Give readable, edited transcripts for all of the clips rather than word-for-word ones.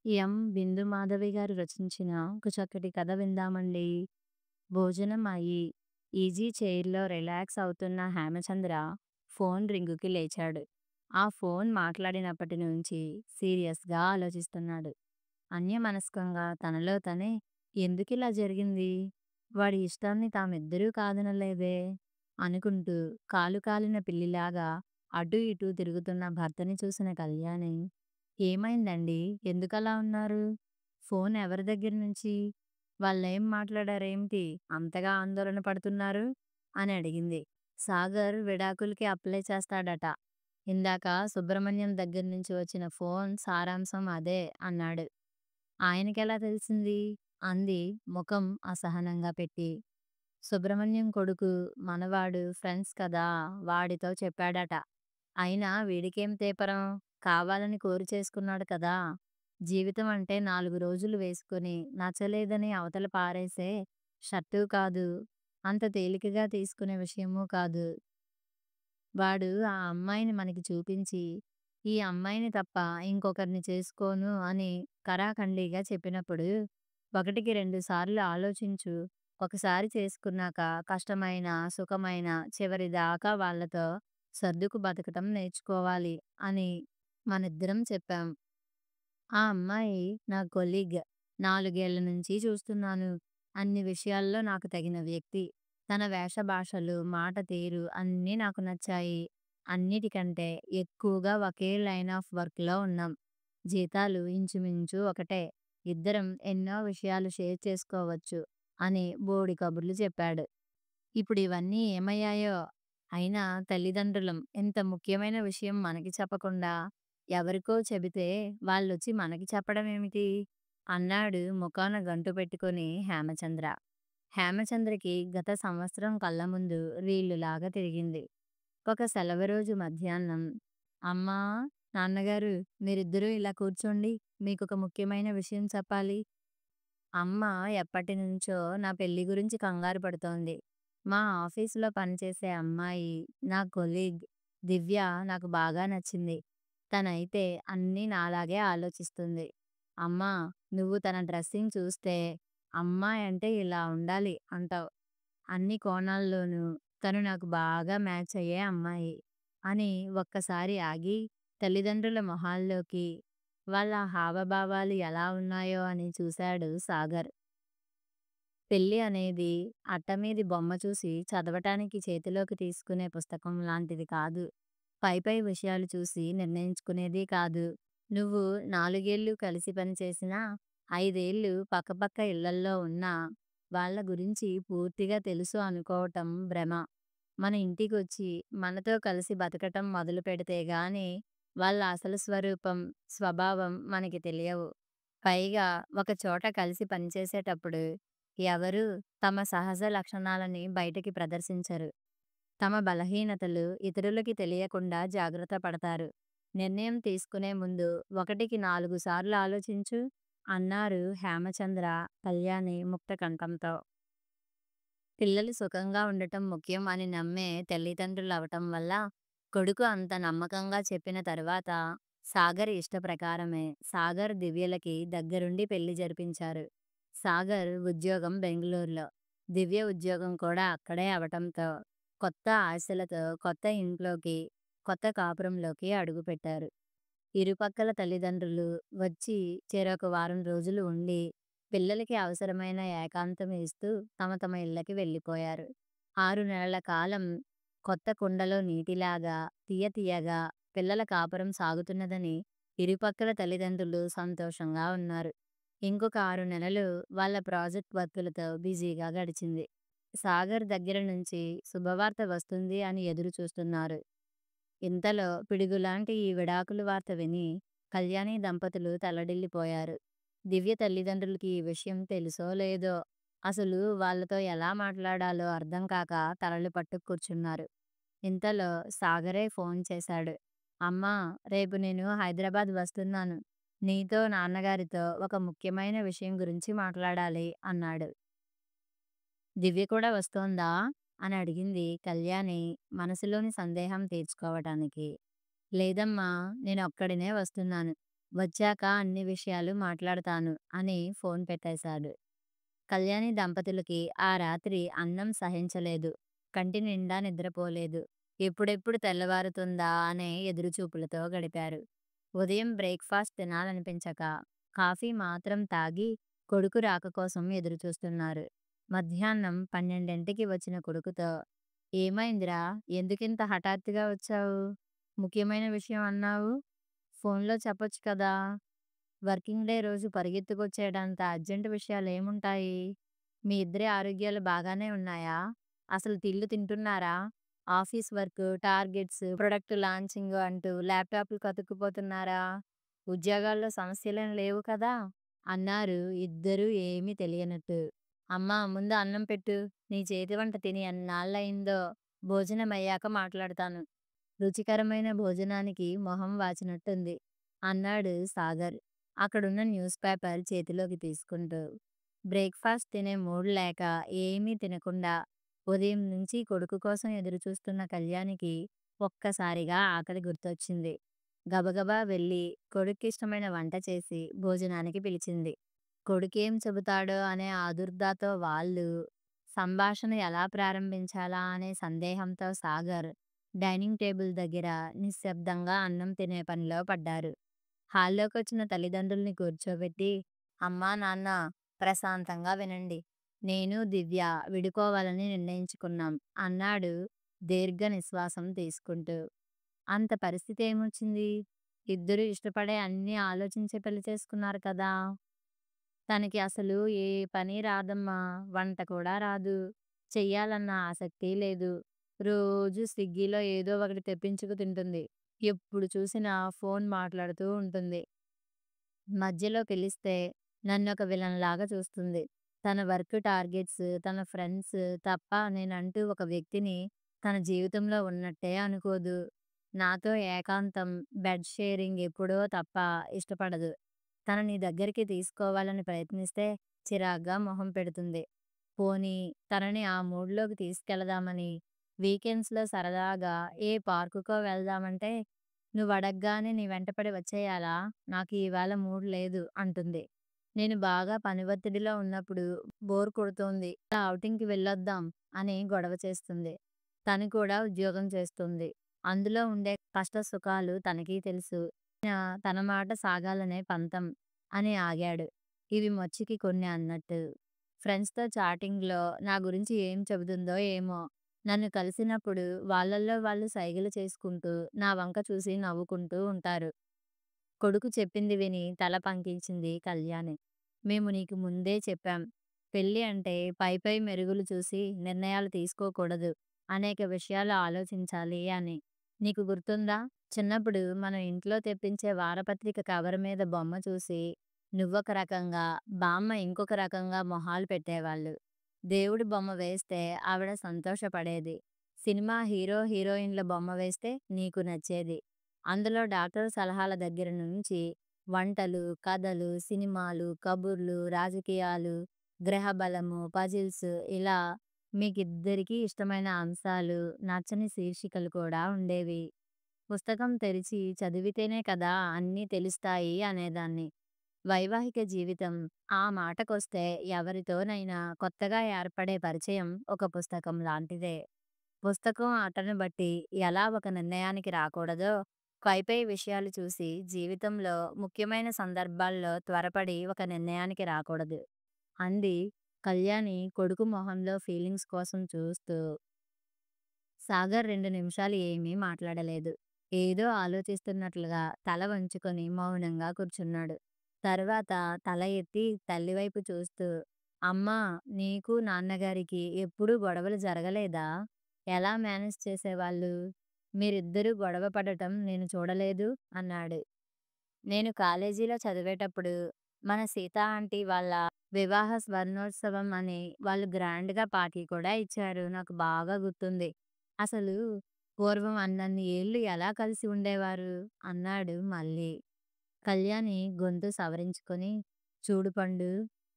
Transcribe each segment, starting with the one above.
బిందు మాధవి గారు రచించిన ఒక చక్కటి కథ విందామండి. భోజనం అయ్యి ఈజీ చైర్‌లో రిలాక్స్ అవుతున్న హేమచంద్ర ఫోన్ రింగుకి లేచాడు. ఆ ఫోన్ మాట్లాడినప్పటి నుంచి సీరియస్‌గా ఆలోచిస్తున్నాడు. అన్యమనస్కంగా తనలో తనే ఎందుకిలా జరిగింది? వాడి ఇష్టాన్ని తామిద్దరూ కాదనలేదే! అనుకుంటూ కాలు కాలిన పిల్లిలాగా అటూ ఇటూ తిరుగుతున్న భర్తని చూసిన కళ్యాణి, ఏమైందండి? ఎందుకలా ఉన్నారు? ఫోన్ ఎవరి దగ్గర నుంచి? వాళ్ళేం మాట్లాడారేమిటి? అంతగా ఆందోళన పడుతున్నారు? అని అడిగింది. సాగర్ విడాకులకి అప్లై చేస్తాడట. ఇందాక సుబ్రహ్మణ్యం దగ్గర నుంచి వచ్చిన ఫోన్ సారాంశం అదే అన్నాడు. ఆయనకెలా తెలిసింది? అంది ముఖం అసహనంగా పెట్టి. సుబ్రహ్మణ్యం కొడుకు, మనవాడు ఫ్రెండ్స్ కదా! వాడితో చెప్పాడట. అయినా వీడికేం తేపరం? కావాలని కోరి చేసుకున్నాడు కదా! జీవితం అంటే 4 రోజులు వేసుకొని నచ్చలేదని అవతల పారేసే షర్టు కాదు. అంత తేలికగా తీసుకునే విషయమూ కాదు. వాడు ఆ అమ్మాయిని మనకి చూపించి, ఈ అమ్మాయిని తప్ప ఇంకొకరిని చేసుకోను అని ఖరాఖండిగా చెప్పినప్పుడు, ఒకటికి 2 సార్లు ఆలోచించు. ఒకసారి చేసుకున్నాక కష్టమైన, సుఖమైన చివరిదాకా వాళ్ళతో సర్దుకు బతకటం నేర్చుకోవాలి అని మనిద్దరం చెప్పాం. ఆ అమ్మాయి నా కొలీగ్. 4 ఏళ్ల నుంచి చూస్తున్నాను. అన్ని విషయాల్లో నాకు తగిన వ్యక్తి. తన వేష భాషలు, మాట తీరు అన్నీ నాకు నచ్చాయి. అన్నిటికంటే ఎక్కువగా ఒకే లైన్ ఆఫ్ వర్క్‌లో ఉన్నాం. జీతాలు ఇంచుమించు ఒకటే. ఇద్దరం ఎన్నో విషయాలు షేర్ చేసుకోవచ్చు అని బోలెడు కబుర్లు చెప్పాడు. ఇప్పుడు ఇవన్నీ ఏమయ్యాయో! అయినా తల్లిదండ్రులం ఇంత ముఖ్యమైన విషయం మనకి చెప్పకుండా ఎవరికో చెబితే వాళ్ళొచ్చి మనకి చెప్పడమేమిటి? అన్నాడు ముఖాన గంటు పెట్టుకొని హేమచంద్ర. హేమచంద్రకి గత సంవత్సరం కళ్ళ ముందు రీలులాగా తిరిగింది. ఒక సెలవు రోజు మధ్యాహ్నం, అమ్మా, నాన్నగారు, మీరిద్దరూ ఇలా కూర్చోండి. మీకొక ముఖ్యమైన విషయం చెప్పాలి. అమ్మ ఎప్పటినుంచో నా పెళ్లి గురించి కంగారు పడుతోంది. మా ఆఫీసులో పనిచేసే అమ్మాయి, నా కొలీగ్ దివ్య నాకు బాగా నచ్చింది. తనైతే అన్నీ నాలాగే ఆలోచిస్తుంది. అమ్మా, నువ్వు తన డ్రెస్సింగ్ చూస్తే అమ్మాయి అంటే ఇలా ఉండాలి అంటావు. అన్ని కోణాల్లోనూ తను నాకు బాగా మ్యాచ్ అయ్యే అమ్మాయి అని ఒక్కసారి ఆగి తల్లిదండ్రుల మొహాల్లోకి, వాళ్ళ హావభావాలు ఎలా ఉన్నాయో అని చూశాడు సాగర్. పెళ్లి అనేది అట్టమీది బొమ్మ చూసి చదవటానికి చేతిలోకి తీసుకునే పుస్తకం లాంటిది కాదు. పైపై విషయాలు చూసి నిర్ణయించుకునేది కాదు. నువ్వు 4 ఏళ్ళు కలిసి పనిచేసినా, 5 ఏళ్ళు పక్కపక్క ఇళ్లల్లో ఉన్నా, వాళ్ళ గురించి పూర్తిగా తెలుసు అనుకోవటం భ్రమ. మన ఇంటికొచ్చి మనతో కలిసి బతకటం మొదలుపెడితే గాని వాళ్ళ అసలు స్వరూపం, స్వభావం మనకి తెలియవు. పైగా ఒక చోట కలిసి పనిచేసేటప్పుడు ఎవరూ తమ సహజ లక్షణాలని బయటకి ప్రదర్శించరు. తమ బలహీనతలు ఇతరులకి తెలియకుండా జాగ్రత్త పడతారు. నిర్ణయం తీసుకునే ముందు ఒకటికి 4 సార్లు ఆలోచించు అన్నారు హేమచంద్ర కళ్యాణి ముక్త కంఠంతో. పిల్లలు సుఖంగా ఉండటం ముఖ్యం అని నమ్మే తల్లిదండ్రులవటం వల్ల కొడుకు అంత నమ్మకంగా చెప్పిన తరువాత సాగర్ ఇష్ట ప్రకారమే సాగర్ దివ్యలకి దగ్గరుండి పెళ్లి జరిపించారు. సాగర్ ఉద్యోగం బెంగుళూరులో, దివ్య ఉద్యోగం కూడా అక్కడే అవటంతో కొత్త ఆశలతో కొత్త ఇంట్లోకి, కొత్త కాపురంలోకి అడుగుపెట్టారు. ఇరుపక్కల తల్లిదండ్రులు వచ్చి చెరొక వారం రోజులు ఉండి, పిల్లలకి అవసరమైన ఏకాంతం ఇస్తూ తమ తమ ఇళ్ళకి వెళ్ళిపోయారు. 6 నెలల కాలం కొత్త కుండలో నీటిలాగా తియ్యగా పిల్లల కాపురం సాగుతున్నదని ఇరుపక్కల తల్లిదండ్రులు సంతోషంగా ఉన్నారు. ఇంకొక 6 నెలలు వాళ్ళ ప్రాజెక్ట్ వర్కులతో బిజీగా గడిచింది. సాగర్ దగ్గర నుంచి శుభవార్త వస్తుంది అని ఎదురు చూస్తున్నారు. ఇంతలో పిడుగులాంటి ఈ విడాకుల వార్త విని కళ్యాణి దంపతులు తల్లడిల్లిపోయారు. దివ్య తల్లిదండ్రులకి ఈ విషయం తెలుసో లేదో అసలు వాళ్ళతో ఎలా మాట్లాడాలో అర్థం కాక తలలు పట్టుకు కూర్చున్నారు. ఇంతలో సాగరే ఫోన్ చేశాడు. అమ్మా, రేపు నేను హైదరాబాద్ వస్తున్నాను. నీతో నాన్నగారితో ఒక ముఖ్యమైన విషయం గురించి మాట్లాడాలి అన్నాడు. దివ్య కూడా వస్తోందా అని అడిగింది కళ్యాణి మనసులోని సందేహం తీర్చుకోవటానికి. లేదమ్మా, నేనొక్కడినే వస్తున్నాను. వచ్చాక అన్ని విషయాలు మాట్లాడతాను అని ఫోన్ పెట్టేశాడు. కళ్యాణి దంపతులకి ఆ రాత్రి అన్నం సహించలేదు. కంటి నిండా నిద్రపోలేదు. ఎప్పుడెప్పుడు తెల్లవారుతుందా అనే ఎదురుచూపులతో గడిపారు. ఉదయం బ్రేక్‌ఫాస్ట్ తినాలనిపించక కాఫీ మాత్రం తాగి కొడుకు రాక కోసం ఎదురుచూస్తున్నారు. మధ్యాహ్నం 12కి వచ్చిన కొడుకుతో, "ఏమైందిరా? ఎందుకింత హఠాత్తుగా వచ్చావు? ముఖ్యమైన విషయం అన్నావు? ఫోన్‌లో చెప్పొచ్చు కదా!" వర్కింగ్ డే రోజు పరిగెత్తుకొచ్చేటంత అర్జెంట్ విషయాలేముంటాయి? మీ ఇద్దరి ఆరోగ్యాలు బాగానే ఉన్నాయా? అసలు తిండ్లు తింటున్నారా? Office work, targets, product launching అంటూ ల్యాప్‌టాప్‌లకు అతుక్కుపోతున్నారా? ఉద్యోగాల్లో సమస్యలేం లేవు కదా? అన్నారు ఇద్దరూ ఏమీ తెలియనట్టు. అమ్మా ముందు అన్నం పెట్టు. నీ చేతి వంట తిని ఎన్నాళ్ళయిందో. భోజనమయ్యాక మాట్లాడతాను. రుచికరమైన భోజనానికి మొహం వాచినట్టుంది అన్నాడు సాగర్ అక్కడున్న న్యూస్ పేపర్ చేతిలోకి తీసుకుంటూ. బ్రేక్‌ఫాస్ట్ తినే మూడ్ లేక ఏమీ తినకుండా ఉదయం నుంచి కొడుకు కోసం ఎదురుచూస్తున్న కళ్యాణికి ఒక్కసారిగా ఆకలి గుర్తొచ్చింది. గబగబా వెళ్ళి కొడుక్కిష్టమైన వంట చేసి భోజనానికి పిలిచింది. కొడుకేం చెబుతాడో అనే ఆదుర్దాతో వాళ్ళు, సంభాషణ ఎలా ప్రారంభించాలా అనే సందేహంతో సాగర్ డైనింగ్ టేబుల్ దగ్గర నిశ్శబ్దంగా అన్నం తినే పనిలో పడ్డారు. హాల్లోకొచ్చిన తల్లిదండ్రుల్ని కూర్చోబెట్టి, "అమ్మా, నాన్న ప్రశాంతంగా వినండి. నేను, దివ్య విడిపోవాలని నిర్ణయించుకున్నాం" అన్నాడు దీర్ఘ నిశ్వాసం తీసుకుంటూ. అంత పరిస్థితేమొచ్చింది? ఇద్దరూ ఇష్టపడే అన్నీ ఆలోచించి పెళ్లి చేసుకున్నారు కదా! తనకి అసలు ఏ పని రాదమ్మా. వంట కూడా రాదు. చెయ్యాలన్న ఆసక్తి లేదు. రోజూ స్విగ్గీలో ఏదో ఒకటి తెప్పించుకు తింటుంది. ఎప్పుడు చూసినా ఫోన్ మాట్లాడుతూ ఉంటుంది. మధ్యలో పిలిస్తే నన్నొక విలన్‌లాగా చూస్తుంది. తన వర్క్ టార్గెట్స్, తన ఫ్రెండ్స్ తప్ప నేనంటూ ఒక వ్యక్తిని తన జీవితంలో ఉన్నట్టే అనుకోదు. నాతో ఏకాంతం, బెడ్ షేరింగ్ ఎప్పుడో తప్ప ఇష్టపడదు. తనని దగ్గరికి తీసుకోవాలని ప్రయత్నిస్తే చిరాగ్గా మొహం పెడుతుంది. పోనీ తనని ఆ మూడ్‌లోకి తీసుకెళదామని వీకెండ్స్‌లో సరదాగా ఏ పార్కుకో వెళ్దామంటే, "నువ్వడగ్గానే నీ వెంటపడి వచ్చేయాలా? నాకు ఇవాళ మూడ్ లేదు" అంటుంది. నేను బాగా పని ఒత్తిడిలో ఉన్నప్పుడు బోర్ కొడుతోంది. "ఇలా ఔటింగ్‌కి వెళ్ళొద్దాం" అని గొడవ చేస్తుంది. తను కూడా ఉద్యోగం చేస్తుంది. అందులో ఉండే కష్ట సుఖాలు తనకీ తెలుసు. తన మాట సాగాలనే పంతం అని ఆగాడు. ఇవి మొచ్చికి కొన్ని అన్నట్టు. ఫ్రెండ్స్‌తో చాటింగ్‌లో నా గురించి ఏం చెబుతుందో ఏమో! నన్ను కలిసినప్పుడు వాళ్ళల్లో వాళ్ళు సైగలు చేసుకుంటూ, నా వంక చూసి నవ్వుకుంటూ ఉంటారు. కొడుకు చెప్పింది విని తల పంకించింది కళ్యాణి. మేము నీకు ముందే చెప్పాం. పెళ్లి అంటే పైపై మెరుగులు చూసి నిర్ణయాలు తీసుకోకూడదు. అనేక విషయాలు ఆలోచించాలి అని. నీకు గుర్తుందా? చిన్నప్పుడు మనం ఇంట్లో తెప్పించే వారపత్రిక కవర్ మీద బొమ్మ చూసి నువ్వొక రకంగా, బామ్మ ఇంకొక రకంగా మొహాలు పెట్టేవాళ్ళు. దేవుడి బొమ్మ వేస్తే ఆవిడ సంతోషపడేది. సినిమా హీరో, హీరోయిన్‌ల బొమ్మ వేస్తే నీకు నచ్చేది. అందులో డాక్టర్ సలహాల దగ్గర నుంచి వంటలు, కథలు, సినిమాలు, కబుర్లు, రాజకీయాలు, గ్రహ బలము, పజిల్స్ ఇలా మీకిద్దరికీ ఇష్టమైన అంశాలు, నచ్చని శీర్షికలు కూడా ఉండేవి. పుస్తకం తెరిచి చదివితేనే కదా అన్నీ తెలుస్తాయి అనేదాన్ని. వైవాహిక జీవితం ఆ మాటకొస్తే ఎవరితోనైనా కొత్తగా ఏర్పడే పరిచయం ఒక పుస్తకం లాంటిదే. పుస్తకం అట్టను బట్టి ఎలా ఒక నిర్ణయానికి రాకూడదో, పైపై విషయాలు చూసి జీవితంలో ముఖ్యమైన సందర్భాల్లో త్వరపడి ఒక నిర్ణయానికి రాకూడదు అంది కళ్యాణి కొడుకు మొహంలో ఫీలింగ్స్ కోసం చూస్తూ. సాగర్ 2 నిమిషాలు ఏమీ మాట్లాడలేదు. ఏదో ఆలోచిస్తున్నట్లుగా తల వంచుకొని మౌనంగా కూర్చున్నాడు. తర్వాత తల ఎత్తి తల్లివైపు చూస్తూ, "అమ్మా, నీకు నాన్నగారికి ఎప్పుడూ గొడవలు జరగలేదా? ఎలా మేనేజ్ చేసేవాళ్ళు? మీరిద్దరూ గొడవ పడటం నేను చూడలేదు" అన్నాడు. "నేను కాలేజీలో చదివేటప్పుడు మన సీతా ఆంటీ వాళ్ళ వివాహ స్వర్ణోత్సవం అని వాళ్ళు గ్రాండ్‌గా పార్టీ కూడా ఇచ్చారు. నాకు బాగా గుర్తుంది. అసలు పూర్వం అన్నన్ని ఏళ్ళు ఎలా కలిసి ఉండేవారు" అన్నాడు మళ్ళీ. కళ్యాణి గొంతు సవరించుకొని, "చూడు పండు,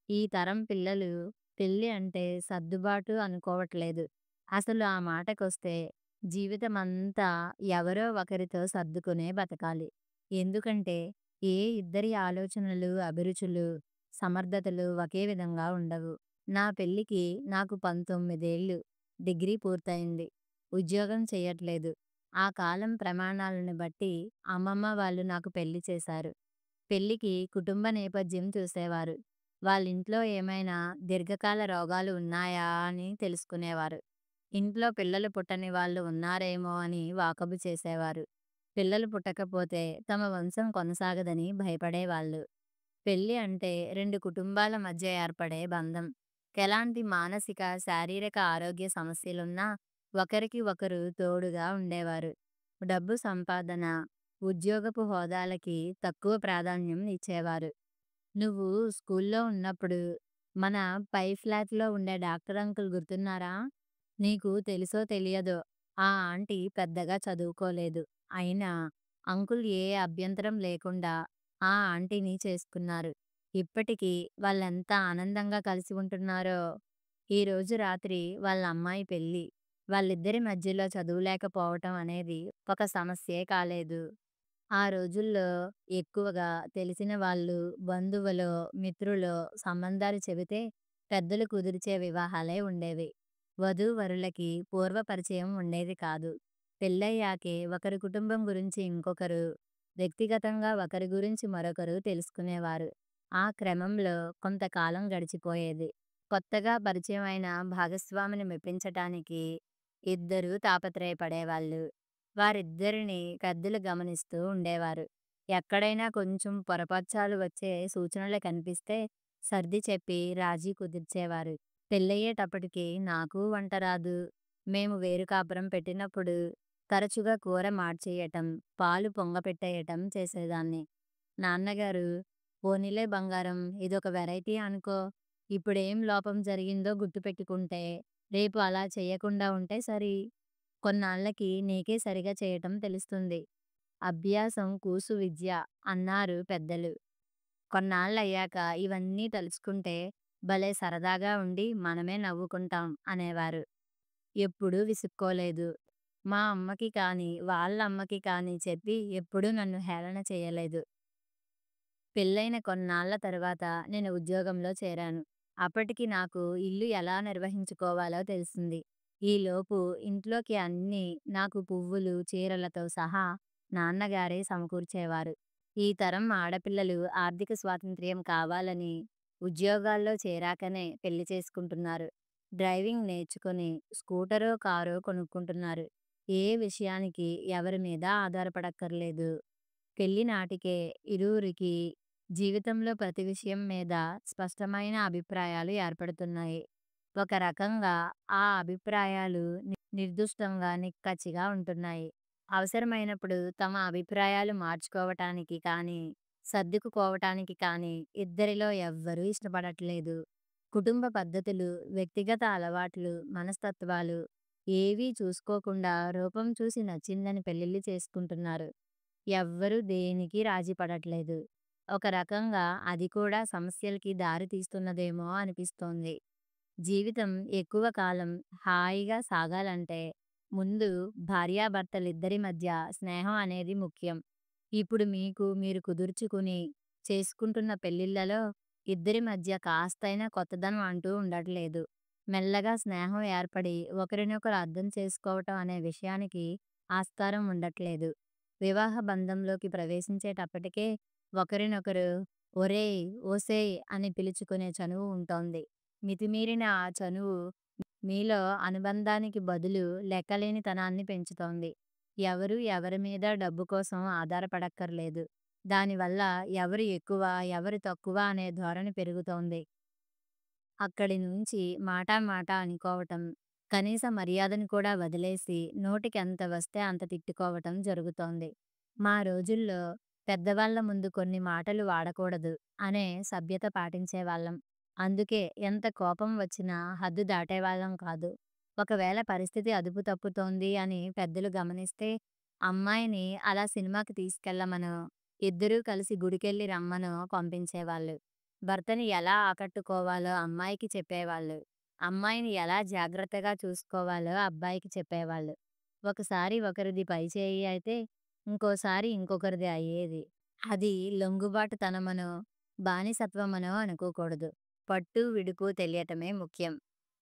ఈ తరం పిల్లలు పెళ్లి అంటే సర్దుబాటు అనుకోవట్లేదు. అసలు ఆ మాటకొస్తే జీవితమంతా ఎవరో ఒకరితో సర్దుకునే బతకాలి. ఎందుకంటే ఏ ఇద్దరి ఆలోచనలు, అభిరుచులు, సమర్థతలు ఒకే విధంగా ఉండవు. నా పెళ్ళికి నాకు 19 ఏళ్ళు. డిగ్రీ పూర్తయింది. ఉద్యోగం చెయ్యట్లేదు. ఆ కాలం ప్రమాణాలను బట్టి అమ్మమ్మ వాళ్ళు నాకు పెళ్లి చేశారు. పెళ్ళికి కుటుంబ నేపథ్యం చూసేవారు. వాళ్ళింట్లో ఏమైనా దీర్ఘకాల రోగాలు ఉన్నాయా అని తెలుసుకునేవారు. ఇంట్లో పిల్లలు పుట్టని వాళ్ళు ఉన్నారేమో అని వాకబు చేసేవారు. పిల్లలు పుట్టకపోతే తమ వంశం కొనసాగదని భయపడేవాళ్ళు. పెళ్లి అంటే 2 కుటుంబాల మధ్య ఏర్పడే బంధం. ఎలాంటి మానసిక, శారీరక ఆరోగ్య సమస్యలున్నా ఒకరికి ఒకరు తోడుగా ఉండేవారు. డబ్బు సంపాదన, ఉద్యోగపు హోదాలకి తక్కువ ప్రాధాన్యం ఇచ్చేవారు. నువ్వు స్కూల్లో ఉన్నప్పుడు మన పై ఫ్లాట్‌లో ఉండే డాక్టర్ అంకుల్ గుర్తున్నారా? నీకు తెలుసో తెలియదో ఆ ఆంటీ పెద్దగా చదువుకోలేదు. అయినా అంకుల్ ఏ అభ్యంతరం లేకుండా ఆ ఆంటీని చేసుకున్నారు. ఇప్పటికీ వాళ్ళెంత ఆనందంగా కలిసి ఉంటున్నారో. ఈరోజు రాత్రి వాళ్ళ అమ్మాయి పెళ్లి. వాళ్ళిద్దరి మధ్యలో చదువు లేకపోవటం అనేది ఒక సమస్యే కాలేదు. ఆ రోజుల్లో ఎక్కువగా తెలిసిన వాళ్ళు, బంధువులో, మిత్రులో సంబంధాలు చెబితే పెద్దలు కుదిర్చే వివాహాలే ఉండేవి. వధూవరులకి పూర్వ పరిచయం ఉండేది కాదు. పెళ్ళయ్యాకే ఒకరి కుటుంబం గురించి ఇంకొకరు, వ్యక్తిగతంగా ఒకరి గురించి మరొకరు తెలుసుకునేవారు. ఆ క్రమంలో కొంతకాలం గడిచిపోయేది. కొత్తగా పరిచయమైన భాగస్వామిని మెప్పించటానికి ఇద్దరూ తాపత్రయపడేవాళ్ళు. వారిద్దరిని పెద్దలు గమనిస్తూ ఉండేవారు. ఎక్కడైనా కొంచెం పొరపచ్చాలు వచ్చే సూచనలు కనిపిస్తే సర్ది చెప్పి రాజీ కుదిర్చేవారు. పెళ్ళయ్యేటప్పటికి నాకు వంట రాదు. మేము వేరు కాపురం పెట్టినప్పుడు తరచుగా కూర మార్చేయటం, పాలు పొంగపెట్టేయటం చేసేదాన్ని. నాన్నగారు, పోనీలే బంగారం ఇదొక వెరైటీ అనుకో. ఇప్పుడేం లోపం జరిగిందో గుర్తుపెట్టుకుంటే రేపు అలా చెయ్యకుండా ఉంటే సరి. కొన్నాళ్ళకి నీకే సరిగా చేయటం తెలుస్తుంది. అభ్యాసం కూసు విద్య అన్నారు పెద్దలు. కొన్నాళ్ళయ్యాక ఇవన్నీ తలుచుకుంటే భలే సరదాగా ఉండి మనమే నవ్వుకుంటాం అనేవారు. ఎప్పుడూ విసుక్కోలేదు. మా అమ్మకి కానీ, వాళ్ళ అమ్మకి కానీ చెప్పి ఎప్పుడూ నన్ను హేళన చేయలేదు. పెళ్ళైన కొన్నాళ్ళ తరువాత నేను ఉద్యోగంలో చేరాను. అప్పటికి నాకు ఇల్లు ఎలా నిర్వహించుకోవాలో తెలిసింది. ఈలోపు ఇంట్లోకి అన్నీ నాకు పువ్వులు, చీరలతో సహా నాన్నగారే సమకూర్చేవారు. ఈ తరం ఆడపిల్లలు ఆర్థిక స్వాతంత్ర్యం కావాలని ఉద్యోగాల్లో చేరాకనే పెళ్లి చేసుకుంటున్నారు. డ్రైవింగ్ నేర్చుకొని స్కూటరో, కారో కొనుక్కుంటున్నారు. ఏ విషయానికి ఎవరి మీద ఆధారపడక్కర్లేదు. పెళ్లి నాటికే ఇరువురికి జీవితంలో ప్రతి విషయం మీద స్పష్టమైన అభిప్రాయాలు ఏర్పడుతున్నాయి. ఒక రకంగా ఆ అభిప్రాయాలు నిర్దుష్టంగా, నిక్కచ్చిగా ఉంటున్నాయి. అవసరమైనప్పుడు తమ అభిప్రాయాలు మార్చుకోవటానికి కానీ, సర్దుకుపోవటానికి కానీ ఇద్దరిలో ఎవ్వరూ ఇష్టపడట్లేదు. కుటుంబ పద్ధతులు, వ్యక్తిగత అలవాట్లు, మనస్తత్వాలు ఏవీ చూసుకోకుండా రూపం చూసి నచ్చిందని పెళ్లిళ్లు చేసుకుంటున్నారు. ఎవ్వరూ దేనికి రాజీ పడట్లేదు. ఒక రకంగా అది కూడా సమస్యలకి దారి తీస్తున్నదేమో అనిపిస్తోంది. జీవితం ఎక్కువ కాలం హాయిగా సాగాలంటే ముందు భార్యాభర్తలిద్దరి మధ్య స్నేహం అనేది ముఖ్యం. ఇప్పుడు మీకు మీరు కుదుర్చుకుని చేసుకుంటున్న పెళ్ళిళ్ళలో ఇద్దరి మధ్య కాస్తైనా కొత్తదనం అంటూ ఉండట్లేదు. మెల్లగా స్నేహం ఏర్పడి ఒకరినొకరు అర్థం చేసుకోవటం అనే విషయానికి ఆస్కారం ఉండట్లేదు. వివాహ బంధంలోకి ప్రవేశించేటప్పటికే ఒకరినొకరు ఒరేయ్, ఓసేయ్ అని పిలుచుకునే చనువు ఉంటోంది. మితిమీరిన ఆ చనువు మీలో అనుబంధానికి బదులు లెక్కలేనితనాన్ని పెంచుతోంది. ఎవరు ఎవరి మీద డబ్బు కోసం ఆధారపడక్కర్లేదు. దానివల్ల ఎవరు ఎక్కువ, ఎవరు తక్కువ అనే ధోరణి పెరుగుతోంది. అక్కడి నుంచి మాటా మాట అనుకోవటం, కనీస మర్యాదను కూడా వదిలేసి నోటికెంత వస్తే అంత తిట్టుకోవటం జరుగుతోంది. మా రోజుల్లో పెద్దవాళ్ళ ముందు కొన్ని మాటలు వాడకూడదు అనే సభ్యత పాటించేవాళ్ళం. అందుకే ఎంత కోపం వచ్చినా హద్దు దాటేవాళ్ళం కాదు. ఒకవేళ పరిస్థితి అదుపు తప్పుతోంది అని పెద్దలు గమనిస్తే అమ్మాయిని అలా సినిమాకి తీసుకెళ్ళమనో, ఇద్దరూ కలిసి గుడికెళ్ళి రమ్మనో పంపించేవాళ్ళు. భర్తని ఎలా ఆకట్టుకోవాలో అమ్మాయికి చెప్పేవాళ్ళు. అమ్మాయిని ఎలా జాగ్రత్తగా చూసుకోవాలో అబ్బాయికి చెప్పేవాళ్ళు. ఒకసారి ఒకరిది పైచేయి అయితే ఇంకోసారి ఇంకొకరిది అయ్యేది. అది లొంగుబాటుతనమనో, బానిసత్వమనో అనుకోకూడదు. పట్టు, విడుపు తెలియటమే ముఖ్యం.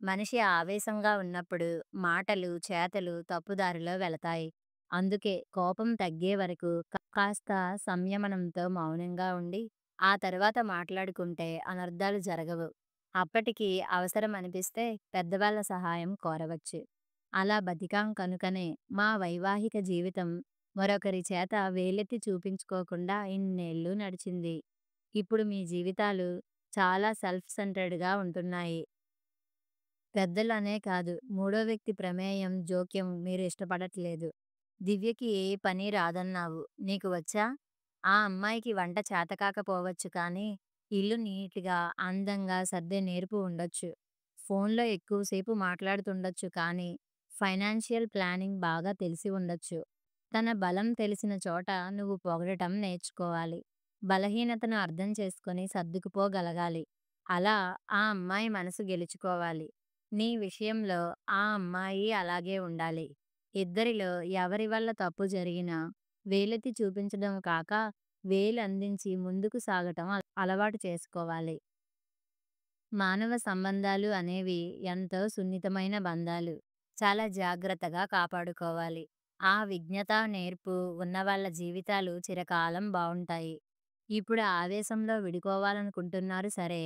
మనిషి ఆవేశంగా ఉన్నప్పుడు మాటలు, చేతలు తప్పుదారిలో వెళతాయి. అందుకే కోపం తగ్గే వరకు కాస్త సంయమనంతో మౌనంగా ఉండి, ఆ తర్వాత మాట్లాడుకుంటే అనర్థాలు జరగవు. అప్పటికి అవసరం అనిపిస్తే పెద్దవాళ్ళ సహాయం కోరవచ్చు. అలా బతికాం కనుకనే మా వైవాహిక జీవితం మరొకరి చేత వేలెత్తి చూపించుకోకుండా ఇన్నేళ్ళు నడిచింది. ఇప్పుడు మీ జీవితాలు చాలా సెల్ఫ్ సెంటర్డ్‌గా ఉంటున్నాయి. పెద్దలనే కాదు, మూడో వ్యక్తి ప్రమేయం, జోక్యం మీరు ఇష్టపడట్లేదు. దివ్యకి ఏ పని రాదన్నావు. నీకు వచ్చా? ఆ అమ్మాయికి వంట చేతకాకపోవచ్చు కానీ, ఇల్లు నీట్‌గా, అందంగా సర్దే నేర్పు ఉండొచ్చు. ఫోన్‌లో ఎక్కువసేపు మాట్లాడుతుండొచ్చు కానీ, ఫైనాన్షియల్ ప్లానింగ్ బాగా తెలిసి ఉండొచ్చు. తన బలం తెలిసిన చోట నువ్వు పొగడటం నేర్చుకోవాలి. బలహీనతను అర్థం చేసుకొని సర్దుకుపోగలగాలి. అలా ఆ అమ్మాయి మనసు గెలుచుకోవాలి. నీ విషయంలో ఆ అమ్మాయి అలాగే ఉండాలి. ఇద్దరిలో ఎవరి వల్ల తప్పు జరిగినా వేలెత్తి చూపించడం కాక, వేలందించి ముందుకు సాగటం అలవాటు చేసుకోవాలి. మానవ సంబంధాలు అనేవి ఎంతో సున్నితమైన బంధాలు. చాలా జాగ్రత్తగా కాపాడుకోవాలి. ఆ విజ్ఞత, నేర్పు ఉన్నవాళ్ళ జీవితాలు చిరకాలం బావుంటాయి. ఇప్పుడు ఆవేశంలో విడిపోవాలనుకుంటున్నారు సరే,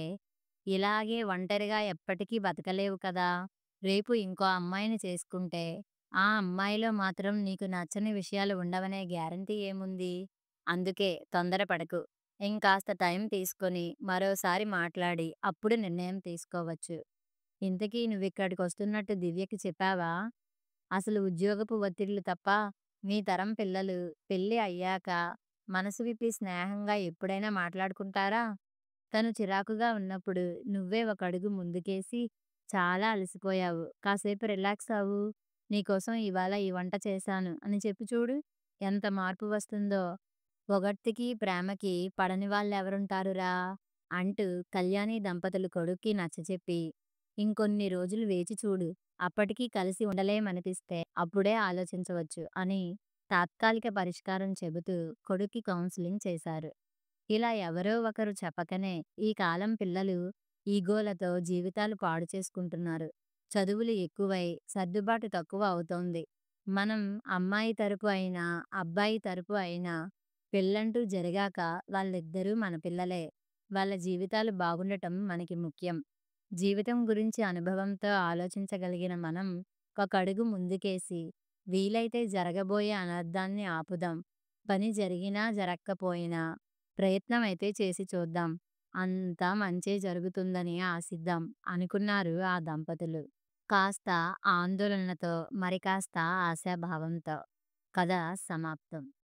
ఇలాగే ఒంటరిగా ఎప్పటికీ బతకలేవు కదా! రేపు ఇంకో అమ్మాయిని చేసుకుంటే, ఆ అమ్మాయిలో మాత్రం నీకు నచ్చని విషయాలు ఉండవనే గ్యారంటీ ఏముంది? అందుకే తొందరపడకు. ఇంకాస్త టైం తీసుకొని మరోసారి మాట్లాడి అప్పుడు నిర్ణయం తీసుకోవచ్చు. ఇంతకీ నువ్విక్కడికొస్తున్నట్టు దివ్యకి చెప్పావా? అసలు ఉద్యోగపు ఒత్తిడులు తప్ప మీ తరం పిల్లలు పెళ్లి అయ్యాక మనసు విప్పి స్నేహంగా ఎప్పుడైనా మాట్లాడుకుంటారా? తను చిరాకుగా ఉన్నప్పుడు నువ్వే ఒక అడుగు ముందుకేసి, చాలా అలసిపోయావు. కాసేపు రిలాక్స్ అవ్వు. నీకోసం ఇవాళ ఈ వంట చేశాను అని చెప్పి చూడు. ఎంత మార్పు వస్తుందో. పొగడ్తకి, ప్రేమకి పడని వాళ్ళెవరుంటారురా? అంటూ కళ్యాణి దంపతులు కొడుక్కి నచ్చచెప్పి, ఇంకొన్ని రోజులు వేచి చూడు. అప్పటికి కలిసి ఉండలేమనిపిస్తే అప్పుడే ఆలోచించవచ్చు అని తాత్కాలిక పరిష్కారం చెబుతూ కొడుక్కి కౌన్సిలింగ్ చేశారు. ఇలా ఎవరో ఒకరు చెప్పకనే ఈ కాలం పిల్లలు ఈగోలతో జీవితాలు పాడు చేసుకుంటున్నారు. చదువులు ఎక్కువై సర్దుబాటు తక్కువ అవుతోంది. మనం అమ్మాయి తరపు అయినా, అబ్బాయి తరపు అయినా పెళ్ళంటూ జరిగాక వాళ్ళిద్దరూ మన పిల్లలే. వాళ్ళ జీవితాలు బాగుండటం మనకి ముఖ్యం. జీవితం గురించి అనుభవంతో ఆలోచించగలిగిన మనం ఒక అడుగు ముందుకేసి వీలైతే జరగబోయే అనర్థాన్ని ఆపుదాం. పని జరిగినా జరక్కపోయినా ప్రయత్నమైతే చేసి చూద్దాం. అంతా మంచే జరుగుతుందని ఆశిద్దాం అనుకున్నారు ఆ దంపతులు. కాస్త ఆందోళనతో, మరి కాస్త ఆశాభావంతో. కథ సమాప్తం.